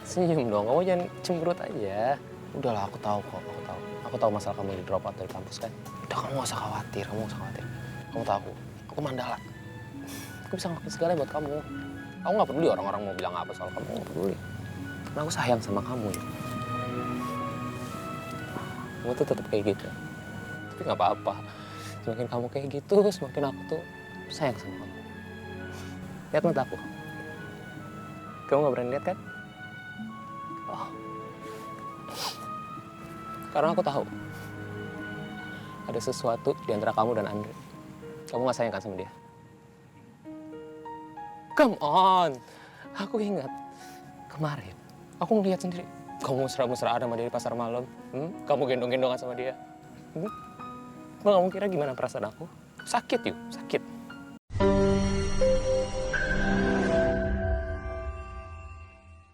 Senyum dong, kamu jangan cemberut aja. Udahlah, aku tahu kok, aku tahu. Aku tahu masalah kamu di drop out dari kampus kan. Udah, kamu gak usah khawatir, kamu gak usah khawatir. Kamu tahu aku Mandala. Aku bisa ngelakuin segalanya buat kamu. Aku gak peduli orang-orang mau bilang apa soal kamu, gak peduli. Karena aku sayang sama kamu ya. Kamu tuh tetap kayak gitu. Tapi gak apa-apa. Semakin kamu kayak gitu, semakin aku tuh sayang sama kamu. Lihat mata aku. Kamu gak berani lihat kan? Oh. Karena aku tahu ada sesuatu di antara kamu dan Andre. Kamu gak sayang kan sama dia? Come on! Aku ingat kemarin aku ngeliat sendiri kamu mesra-mesraan sama dia di pasar malam. Kamu gendong-gendongan sama dia. Kamu kira gimana perasaan aku? Sakit yuk, sakit.